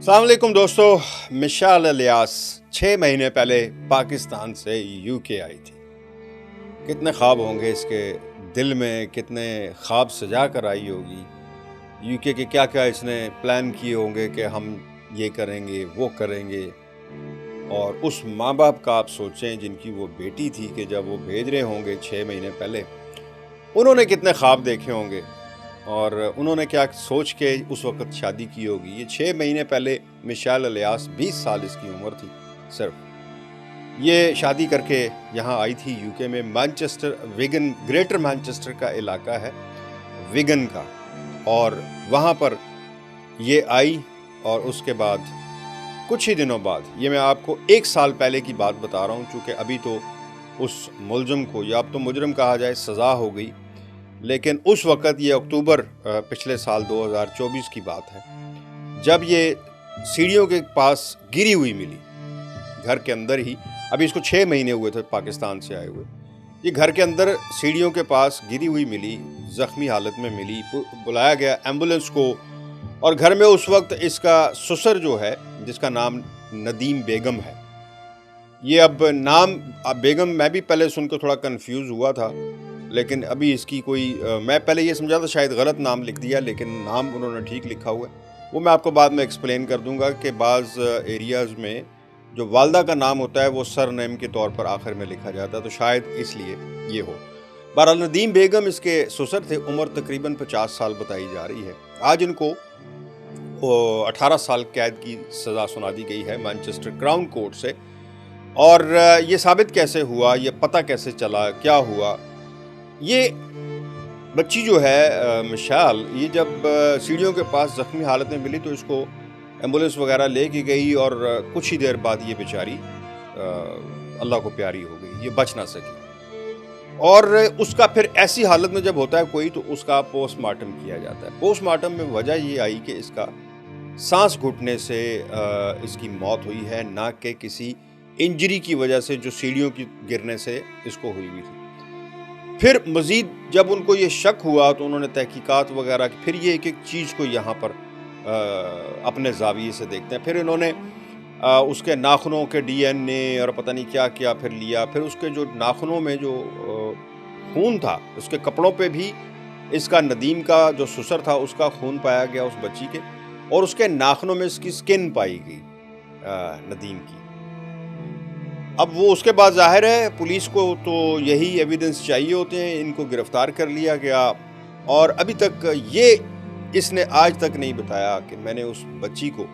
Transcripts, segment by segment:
अस्सलाम वालेकुम दोस्तों। मिशाल इलियास 6 महीने पहले पाकिस्तान से यूके आई थी। कितने ख्वाब होंगे इसके दिल में, कितने ख्वाब सजा कर आई होगी। यूके के क्या क्या इसने प्लान किए होंगे कि हम ये करेंगे वो करेंगे। और उस माँ बाप का आप सोचें जिनकी वो बेटी थी कि जब वो भेज रहे होंगे 6 महीने पहले, उन्होंने कितने ख्वाब देखे होंगे और उन्होंने क्या सोच के उस वक्त शादी की होगी। ये 6 महीने पहले मिशाल इलियास 20 साल इसकी उम्र थी सिर्फ। ये शादी करके यहाँ आई थी यूके में। मैनचेस्टर, विगन, ग्रेटर मैनचेस्टर का इलाका है विगन का, और वहाँ पर ये आई। और उसके बाद कुछ ही दिनों बाद, ये मैं आपको 1 साल पहले की बात बता रहा हूँ, चूँकि अभी तो उस मुलज़म को, या अब तो मुजरम कहा जाए, सज़ा हो गई। लेकिन उस वक़्त ये अक्टूबर पिछले साल 2024 की बात है, जब ये सीढ़ियों के पास गिरी हुई मिली, घर के अंदर ही। अभी इसको 6 महीने हुए थे पाकिस्तान से आए हुए। ये घर के अंदर सीढ़ियों के पास गिरी हुई मिली, ज़ख्मी हालत में मिली। बुलाया गया एम्बुलेंस को, और घर में उस वक्त इसका ससुर जो है, जिसका नाम नदीम बेगम है। ये अब नाम बेगम मैं भी पहले सुनकर थोड़ा कंफ्यूज हुआ था, लेकिन अभी इसकी कोई मैं पहले ये समझा था शायद गलत नाम लिख दिया, लेकिन नाम उन्होंने ठीक लिखा हुआ है। वो मैं आपको बाद में एक्सप्लेन कर दूंगा कि बाज़ एरियाज़ में जो वालदा का नाम होता है वो सर नेम के तौर पर आखिर में लिखा जाता है, तो शायद इसलिए ये हो। बहरहाल नदीम बेगम इसके ससुर थे। उम्र तकरीबन 50 साल बताई जा रही है। आज इनको 18 साल कैद की सज़ा सुना दी गई है मैनचेस्टर क्राउन कोर्ट से। और ये साबित कैसे हुआ, ये पता कैसे चला, क्या हुआ। ये बच्ची जो है मिशाल, ये जब सीढ़ियों के पास ज़ख्मी हालत में मिली तो इसको एम्बुलेंस वगैरह लेके गई, और कुछ ही देर बाद ये बेचारी अल्लाह को प्यारी हो गई, ये बच ना सकी। और उसका फिर ऐसी हालत में जब होता है कोई, तो उसका पोस्टमार्टम किया जाता है। पोस्टमार्टम में वजह ये आई कि इसका सांस घुटने से इसकी मौत हुई है, ना कि किसी इंजरी की वजह से जो सीढ़ियों की गिरने से इसको हुई थी। फिर मज़ीद जब उनको ये शक हुआ तो उन्होंने तहकीकात वगैरह की। फिर ये एक एक चीज़ को यहाँ पर अपने ज़ाविये से देखते हैं। फिर इन्होंने उसके नाखूनों के DNA और पता नहीं क्या क्या फिर लिया। फिर उसके जो नाखूनों में जो खून था, उसके कपड़ों पे भी इसका, नदीम का जो ससुर था, उसका खून पाया गया उस बच्ची के, और उसके नाखूनों में इसकी स्किन पाई गई नदीम की। अब वो उसके बाद ज़ाहिर है पुलिस को तो यही एविडेंस चाहिए होते हैं। इनको गिरफ़्तार कर लिया गया, और अभी तक ये इसने आज तक नहीं बताया कि मैंने उस बच्ची को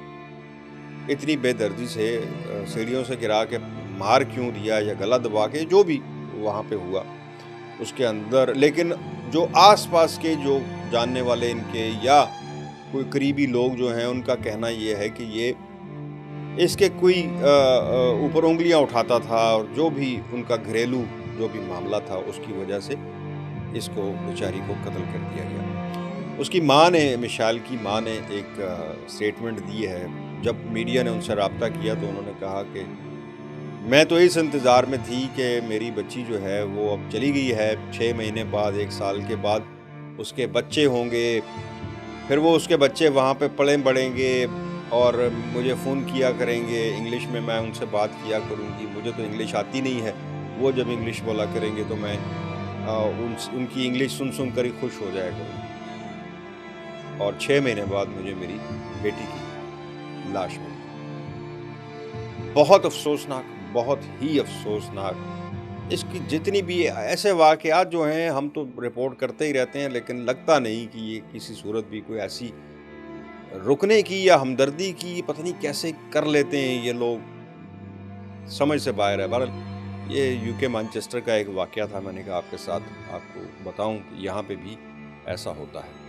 इतनी बेदर्दी से सीढ़ियों से गिरा के मार क्यों दिया, या गला दबा के, जो भी वहाँ पे हुआ उसके अंदर। लेकिन जो आसपास के जो जानने वाले इनके या कोई करीबी लोग जो हैं, उनका कहना ये है कि ये इसके कोई ऊपर उंगलियां उठाता था, और जो भी उनका घरेलू जो भी मामला था उसकी वजह से इसको बेचारी को कत्ल कर दिया गया। उसकी माँ ने, मिशाल की माँ ने एक स्टेटमेंट दी है। जब मीडिया ने उनसे रब्ता किया तो उन्होंने कहा कि मैं तो इस इंतज़ार में थी कि मेरी बच्ची जो है वो अब चली गई है, 6 महीने बाद, 1 साल के बाद उसके बच्चे होंगे, फिर वो उसके बच्चे वहाँ पे पले बढ़ेंगे और मुझे फ़ोन किया करेंगे इंग्लिश में, मैं उनसे बात किया करूँगी। मुझे तो इंग्लिश आती नहीं है, वो जब इंग्लिश बोला करेंगे तो मैं उनकी इंग्लिश सुन सुन कर ही खुश हो जाया करूँगी। और 6 महीने बाद मुझे मेरी बेटी की लाश मिली। बहुत अफसोसनाक, बहुत ही अफसोसनाक। इसकी जितनी भी ऐसे वाक़यात जो हैं, हम तो रिपोर्ट करते ही रहते हैं, लेकिन लगता नहीं कि ये किसी सूरत भी कोई ऐसी रुकने की या हमदर्दी की, पता नहीं कैसे कर लेते हैं ये लोग, समझ से बाहर है। बहरहाल ये यूके मैनचेस्टर का एक वाक़या था, मैंने कहा आपके साथ आपको बताऊं कि यहाँ पे भी ऐसा होता है।